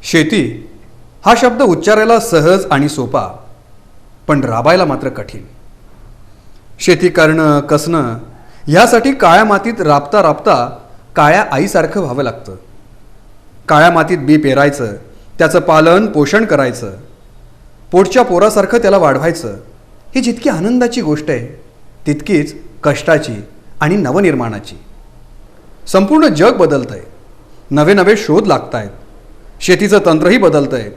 शेती हा शब्द उच्चारायला सहज आणि सोपा, पण राबायला मात्र कठीण. शेती करणं कसणं ह्यासाठी काळ्या मातीत राबता राबता काळ्या आईसारखं व्हावं लागतं. काळ्या मातीत बी पेरायचं, त्याचं पालन पोषण करायचं, पोटच्या पोरासारखं त्याला वाढवायचं. ही जितकी आनंदाची गोष्ट आहे तितकीच कष्टाची आणि नवनिर्माणाची. संपूर्ण जग बदलतं आहे, नवे नवे शोध लागत आहेत, शेतीचं तंत्रही बदलतं आहे.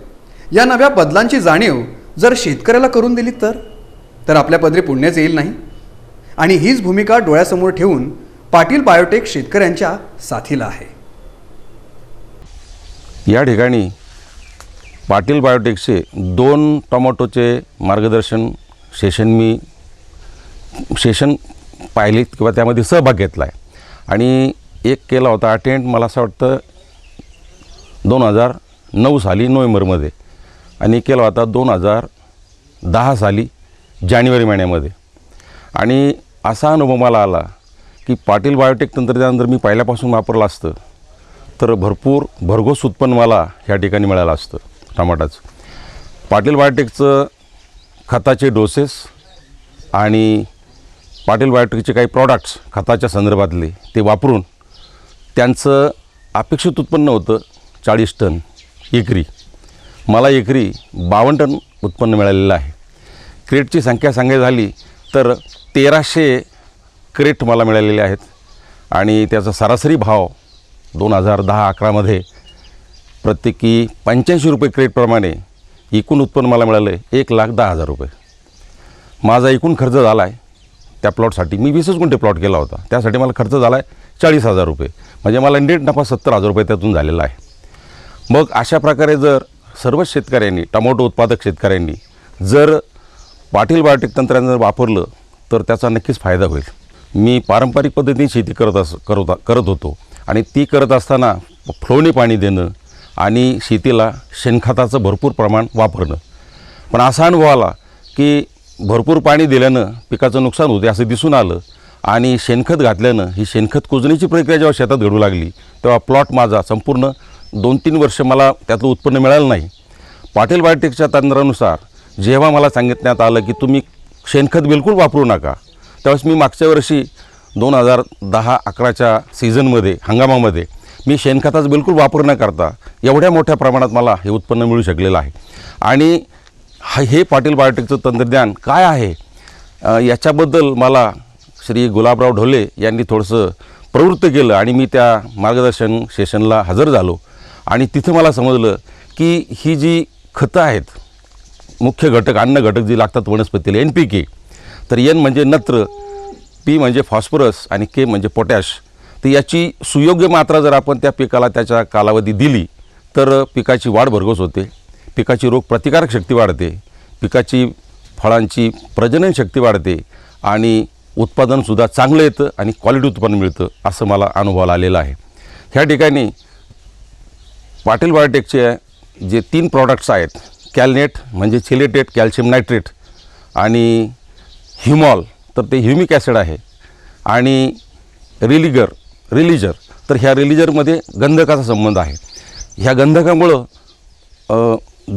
या नव्या बदलांची जाणीव जर शेतकऱ्याला करून दिली तर आपल्या पदरी पुण्याच येईल नाही. आणि हीच भूमिका डोळ्यासमोर ठेवून पाटील बायोटेक शेतकऱ्यांच्या साथीला आहे. या ठिकाणी पाटील बायोटेकचे 2 टोमॅटोचे मार्गदर्शन सेशन पाहिलेत किंवा त्यामध्ये सहभाग घेतला आहे. आणि एक केला होता अटेंड, मला असं वाटतं 2009 साली नोव्हेंबरमध्ये, आणि केला होता 2010 साली जानेवारी महिन्यामध्ये. आणि असा अनुभव मला आला की पाटील बायोटेक तंत्रज्ञान जर मी पहिल्यापासून वापरलं असतं तर भरघोस उत्पन्न मला ह्या ठिकाणी मिळालं असतं टमाटाचं. पाटील बायोटेकचं खताचे डोसेस आणि पाटील बायोटेकचे काही प्रॉडक्ट्स खताच्या संदर्भातले ते वापरून त्यांचं अपेक्षित उत्पन्न होतं 40 टन एकरी. मला एकरी 52 टन उत्पन्न मिळालेलं आहे. क्रेटची संख्या सांगायची झाली तर 1300 क्रेट मला मिळालेले आहेत. आणि त्याचा सरासरी भाव 2010-11मध्ये प्रत्येकी 85 रुपये क्रेटप्रमाणे एकूण उत्पन्न मला मिळालं आहे 1,10,000 रुपये. माझा एकूण खर्च झाला आहे त्या प्लॉटसाठी, मी 20 गुंठे प्लॉट केला होता, त्यासाठी मला खर्च झाला आहे 40,000 रुपये. म्हणजे मला नेट नफा 70,000 रुपये त्यातून झालेला आहे. मग अशा प्रकारे जर सर्वच शेतकऱ्यांनी, टोमॅटो उत्पादक शेतकऱ्यांनी जर पाटील बायोटेक तंत्रज्ञान वापरलं तर त्याचा नक्कीच फायदा होईल. मी पारंपरिक पद्धतीने शेती करत होतो आणि ती करत असताना फ्लोने पाणी देणं आणि शेतीला शेणखताचं भरपूर प्रमाण वापरणं. पण असा अनुभव आला की भरपूर पाणी दिल्यानं पिकाचं नुकसान होते असं दिसून आलं. आणि शेणखत घातल्यानं ही शेणखत कुजण्याची प्रक्रिया जेव्हा शेतात घडू लागली तेव्हा प्लॉट माझा संपूर्ण 2-3 वर्ष मला त्यातलं उत्पन्न मिळालं नाही. पाटील बायोटेकच्या तंत्रानुसार जेव्हा मला सांगितण्यात आलं की तुम्ही शेणखत बिलकुल वापरू नका, त्यावेळेस मी मागच्या वर्षी 2010-11च्या सीझनमध्ये हंगामामध्ये मी शेणखताचा बिलकुल वापर न करता एवढ्या मोठ्या प्रमाणात मला हे उत्पन्न मिळू शकलेलं आहे. आणि हे पाटील बायोटेकचं तंत्रज्ञान काय आहे याच्याबद्दल मला श्री गुलाबराव ढोले यांनी थोडंसं प्रवृत्त केलं आणि मी त्या मार्गदर्शन सेशनला हजर झालो. आणि तिथं मला समजलं की ही जी खतं आहेत, मुख्य घटक अन्न घटक जे लागतात वनस्पतीला, NPK, तर N म्हणजे नत्र, P म्हणजे फॉस्फरस आणि K म्हणजे पोटॅश, तर याची सुयोग्य मात्रा जर आपण त्या पिकाला त्याच्या कालावधी दिली तर पिकाची वाढ भरघोस होते, पिकाची रोगप्रतिकारक शक्ती वाढते, पिकाची फळांची प्रजनन शक्ती वाढते आणि उत्पादनसुद्धा चांगलं येतं आणि क्वालिटी उत्पन्न मिळतं असं मला अनुभवाला आलेलं आहे. ह्या ठिकाणी पाटील बायोटेकचे जे 3 प्रॉडक्ट्स आहेत, कॅलनेट म्हणजे चिलेटेट कॅल्शियम नायट्रेट आणि ह्युमॉल तर ते ह्युमिक ॲसिड आहे, आणि रिलीजर तर ह्या रिलीजरमध्ये गंधकाचा संबंध आहे. ह्या गंधकामुळं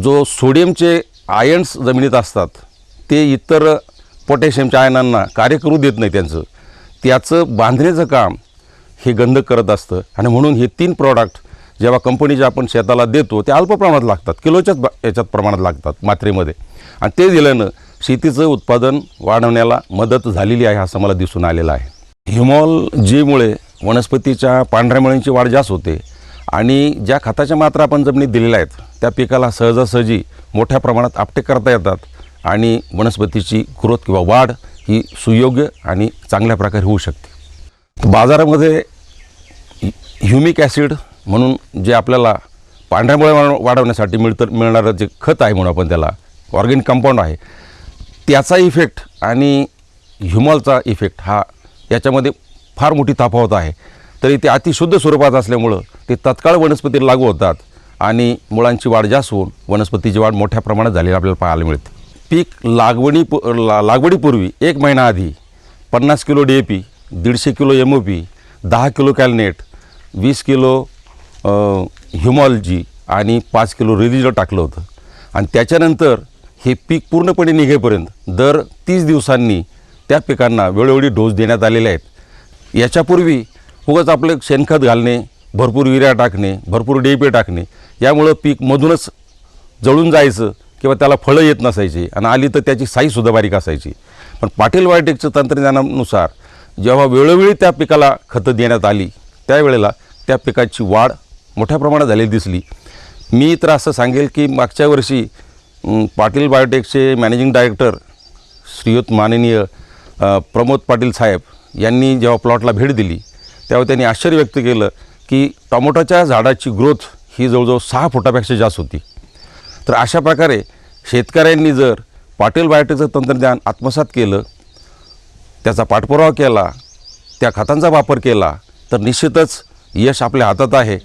जो सोडियमचे आयन्स जमिनीत असतात ते इतर पोटॅशियमच्या आयनांना कार्य करू देत नाही, त्याचं बांधण्याचं काम हे गंधक करत असतं. आणि म्हणून हे 3 प्रॉडक्ट जेव्हा कंपनीचे आपण शेताला देतो ते अल्प प्रमाणात लागतात, किलोच्याच याच्यात प्रमाणात लागतात मात्रेमध्ये, आणि ते दिल्यानं शेतीचं उत्पादन वाढवण्याला मदत झालेली आहे असं मला दिसून आलेलं आहे. ह्युमॉल जीमुळे वनस्पतीच्या पांढऱ्या मुळींची वाढ जास्त होते आणि ज्या खताच्या मात्रा आपण जमिनीत दिलेल्या आहेत त्या पिकाला सहजासहजी मोठ्या प्रमाणात आपटेक करता येतात आणि वनस्पतीची ग्रोथ किंवा वाढ ही सुयोग्य आणि चांगल्या प्रकारे होऊ शकते. बाजारामध्ये ह्युमिक ॲसिड म्हणून जे आपल्याला पांढऱ्या मुळे वाढवण्यासाठी मिळणारं जे खत आहे म्हणून आपण त्याला ऑर्गॅनिक कंपाऊंड आहे, त्याचा इफेक्ट आणि ह्युमॉलचा इफेक्ट हा याच्यामध्ये फार मोठी तफावत आहे. तरी ते अतिशुद्ध स्वरूपात असल्यामुळं ते तत्काळ वनस्पतीला लागू होतात आणि मुळांची वाढ जास्त होऊन वनस्पतीची वाढ मोठ्या प्रमाणात झालेली आपल्याला पाहायला मिळते. पीक लागवडीपूर्वी 1 महिना आधी 50 kilo DAP, 150 kilo MOP, 10 kilo कॅलनेट, 20 किलो ह्युमॉलजी आणि 5 किलो रिलीजर टाकलं होतं. आणि त्याच्यानंतर हे पीक पूर्णपणे निघेपर्यंत दर 30 दिवसांनी त्या पिकांना वेळोवेळी डोस देण्यात आलेले आहेत. याच्यापूर्वी उगाच आपलं शेणखत घालणे, भरपूर युरिया टाकणे, भरपूर DAP टाकणे, यामुळं पीक मधूनच जळून जायचं किंवा त्याला फळं येत नसायची आणि आली तर त्याची साईजसुद्धा बारीक असायची. पण पाटील बायोटेकचं तंत्रज्ञानानुसार जेव्हा वेळोवेळी त्या पिकाला खतं देण्यात आली त्यावेळेला त्या पिकाची वाढ मोठ्या प्रमाणात झालेली दिसली. मी तर असं सांगेल की मागच्या वर्षी पाटील बायोटेकचे मॅनेजिंग डायरेक्टर श्रीयुत माननीय प्रमोद पाटील साहेब यांनी जेव्हा प्लॉटला भेट दिली तेव्हा त्यांनी आश्चर्य व्यक्त केलं की टोमॅटोच्या झाडाची ग्रोथ ही जवळजवळ 6 फुटापेक्षा जास्त होती. तर अशा प्रकारे शेतकऱ्यांनी जर पाटील बायोटेकचं तंत्रज्ञान आत्मसात केलं, त्याचा पाठपुरावा केला, त्या खतांचा वापर केला तर निश्चितच यश आपल्या हातात आहे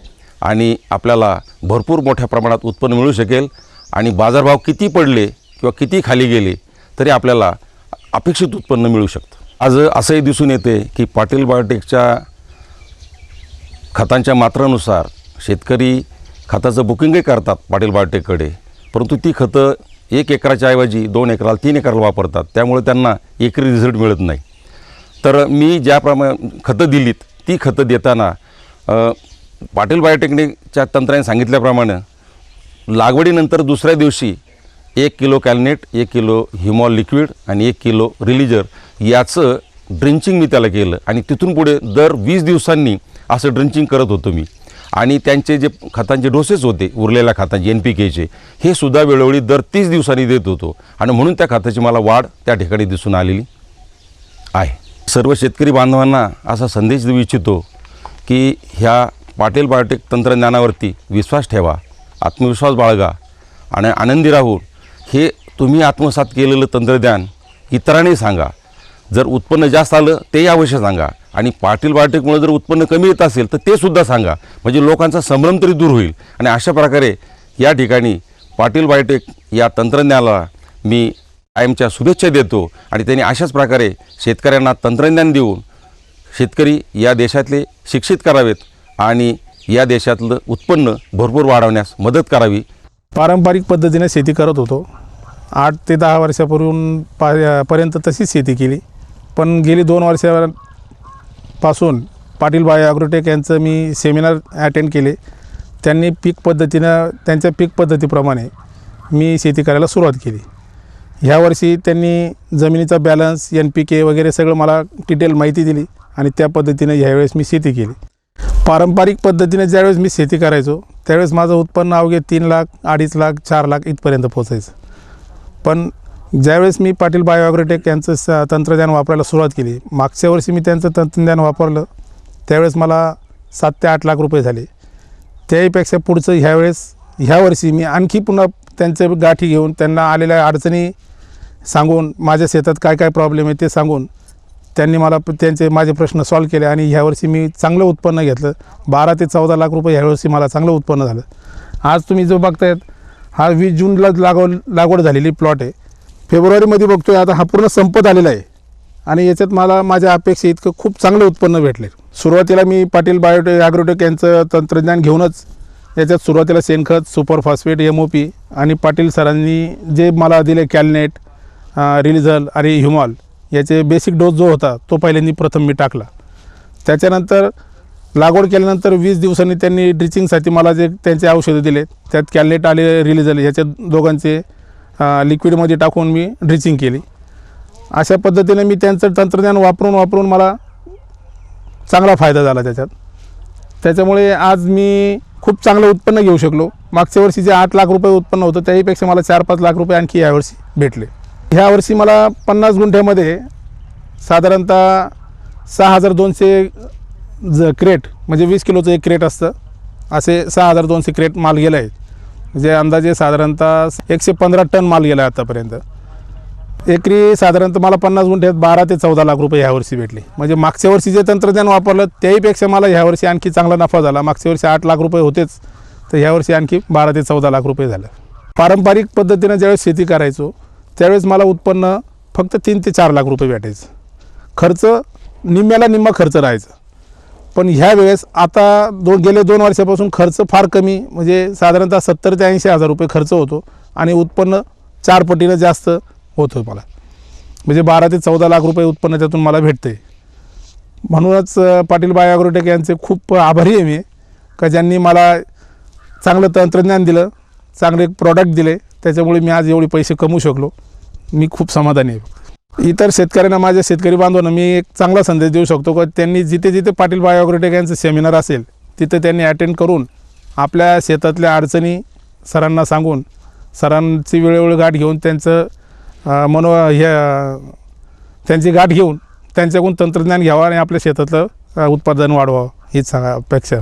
आणि आपल्याला भरपूर मोठ्या प्रमाणात उत्पन्न मिळू शकेल. आणि बाजारभाव किती पडले किंवा किती खाली गेले तरी आपल्याला अपेक्षित उत्पन्न मिळू शकतं. आज असंही दिसून येते की पाटील बायोटेकच्या खतांच्या मात्रानुसार शेतकरी खताचं बुकिंगही करतात पाटील बायोटेककडे, परंतु ती खतं 1 एकराच्या ऐवजी 2 एकराला 3 एकराला वापरतात. त्यामुळे त्यांना एकरी रिझल्ट मिळत नाही. तर मी ज्याप्रमाणे खतं दिलीत ती खतं देताना पाटील बायोटेकच्या तंत्राने सांगितल्याप्रमाणे लागवडीनंतर दुसऱ्या दिवशी 1 किलो कॅल्नेट, 1 किलो ह्युमॉल लिक्विड आणि 1 किलो रिलीजर याचं ड्रिंचिंग मी त्याला केलं. आणि तिथून पुढे दर 20 दिवसांनी असं ड्रिंचिंग करत होतो मी. आणि त्यांचे जे खतांचे डोसेस होते उरलेल्या खतांचे NPKचे हे सुद्धा वेळोवेळी दर 30 दिवसांनी देत होतो. आणि म्हणून त्या खताची मला वाढ त्या ठिकाणी दिसून आलेली आहे. सर्व शेतकरी बांधवांना असा संदेश देऊ इच्छितो की ह्या पाटील बायोटेक तंत्रज्ञानावरती विश्वास ठेवा, आत्मविश्वास बाळगा आणि आनंदी राहून हे तुम्ही आत्मसात केलेलं तंत्रज्ञान इतरांनी सांगा. जर उत्पन्न जास्त आलं तेही अवश्य सांगा आणि पाटील बायोटेकमुळे जर उत्पन्न कमी येत असेल तर ते सुद्धा सांगा, म्हणजे लोकांचा संभ्रम तरी दूर होईल. आणि अशा प्रकारे या ठिकाणी पाटील बायोटेक या तंत्रज्ञानाला मी कायमच्या शुभेच्छा देतो. आणि त्यांनी अशाच प्रकारे शेतकऱ्यांना तंत्रज्ञान देऊन शेतकरी या देशातले शिक्षित करावेत आणि या देशातलं उत्पन्न भरपूर वाढवण्यास मदत करावी. पारंपरिक पद्धतीने शेती करत होतो. 8 ते 10 वर्षापूर्वी पर्यंत तशीच शेती केली. पण गेली 2 वर्षापासून पाटील बायो ॲग्रोटेक यांचं मी सेमिनार अटेंड केले. त्यांनी त्यांच्या पीक पद्धतीप्रमाणे मी शेती करायला सुरुवात केली. ह्या वर्षी त्यांनी जमिनीचा बॅलन्स, NPK वगैरे सगळं मला डिटेल माहिती दिली आणि त्या पद्धतीने ह्यावेळेस मी शेती केली. पारंपरिक पद्धतीने ज्यावेळेस मी शेती करायचो त्यावेळेस माझं उत्पन्न अवघे 3 लाख, 2.5 लाख, 4 लाख इथपर्यंत पोचायचं. पण ज्यावेळेस मी पाटील बायो ॲग्रोटेक यांचं तंत्रज्ञान वापरायला सुरुवात केली, मागच्या वर्षी मी त्यांचं तंत्रज्ञान वापरलं त्यावेळेस मला 7 ते 8 लाख रुपये झाले. त्याहीपेक्षा पुढचं ह्या वर्षी मी आणखी पुन्हा त्यांचे गाठी घेऊन त्यांना आलेल्या अडचणी सांगून माझ्या शेतात काय काय प्रॉब्लेम आहे ते सांगून त्यांनी मला माझे प्रश्न सॉल्व केले आणि ह्यावर्षी मी चांगलं उत्पन्न घेतलं. 12 ते 14 लाख रुपये ह्यावर्षी मला चांगलं उत्पन्न झालं. आज तुम्ही जो बघतायत हा 20 जूनला लागवड झालेली प्लॉट आहे. फेब्रुवारीमध्ये बघतोय आता हा पूर्ण संपत आलेला आहे आणि याच्यात मला माझ्या अपेक्षा इतकं खूप चांगलं उत्पन्न भेटले. सुरुवातीला मी पाटील बायो ॲग्रोटेक यांचं तंत्रज्ञान घेऊनच याच्यात सुरुवातीला शेणखत, सुपर फॉस्फेट, MOP आणि पाटील सरांनी जे मला दिले कॅल्नेट, रिलीझल आणि ह्युमॉल याचे बेसिक डोस जो होता तो पहिल्यांदा प्रथम मी टाकला. त्याच्यानंतर लागवड केल्यानंतर 20 दिवसांनी त्यांनी ड्रिचिंगसाठी मला जे त्यांचे औषधं दिले त्यात कॅल्नेट आले, रिलीझल याच्या दोघांचे लिक्विडमध्ये टाकून मी ड्रिचिंग केली. अशा पद्धतीने मी त्यांचं तंत्रज्ञान वापरून मला चांगला फायदा झाला त्याच्यामुळे आज मी खूप चांगलं उत्पन्न घेऊ शकलो. मागच्या वर्षी जे 8 लाख रुपये उत्पन्न होतं त्याहीपेक्षा मला 4-5 लाख रुपये आणखी यावर्षी भेटले. ह्या वर्षी मला 50 गुंठ्यामध्ये साधारणतः 6200 क्रेट म्हणजे 20 किलोचं एक क्रेट असतं, असे 6200 क्रेट माल गेला आहे. म्हणजे अंदाजे साधारणतः 115 टन माल गेला आहे आतापर्यंत. एकरी साधारणतः मला 50 गुंठ्यात 12 ते 14 लाख रुपये ह्यावर्षी भेटले. म्हणजे मागच्या वर्षी जे तंत्रज्ञान वापरलं त्याहीपेक्षा मला ह्यावर्षी आणखी चांगला नफा झाला. मागच्या वर्षी 8 लाख रुपये होतेच तर ह्यावर्षी आणखी 12 ते 14 लाख रुपये झालं. पारंपरिक पद्धतीनं ज्यावेळेस शेती करायचो त्यावेळेस मला उत्पन्न फक्त 3 ते 4 लाख रुपये भेटायचं. खर्च निम्म्याला निम्मा खर्च राहायचा. पण ह्या वेळेस आता गेले 2 वर्षापासून खर्च फार कमी, म्हणजे साधारणतः 70 ते 80 हजार रुपये खर्च होतो आणि उत्पन्न 4 पटीनं जास्त होतं मला, म्हणजे 12 ते 14 लाख रुपये उत्पन्न त्यातून मला भेटते. म्हणूनच पाटील बायो ॲग्रोटेक यांचे खूप आभारी आहे मी, का ज्यांनी मला चांगलं तंत्रज्ञान दिलं, चांगले प्रॉडक्ट दिले, त्याच्यामुळे मी आज एवढे पैसे कमवू शकलो. मी खूप समाधानी आहे. इतर शेतकऱ्यांना, माझ्या शेतकरी बांधवांना मी एक चांगला संदेश देऊ शकतो की त्यांनी जिथे जिथे पाटील बायो ॲग्रोटेक यांचं सेमिनार असेल तिथे त्यांनी अटेंड करून आपल्या शेतातल्या अडचणी सरांना सांगून, सरांची वेळोवेळी गाठ घेऊन त्यांची गाठ घेऊन त्यांच्याकडून तंत्रज्ञान घ्यावं आणि आपल्या शेतातलं उत्पादन वाढवावं, हीच अपेक्षा.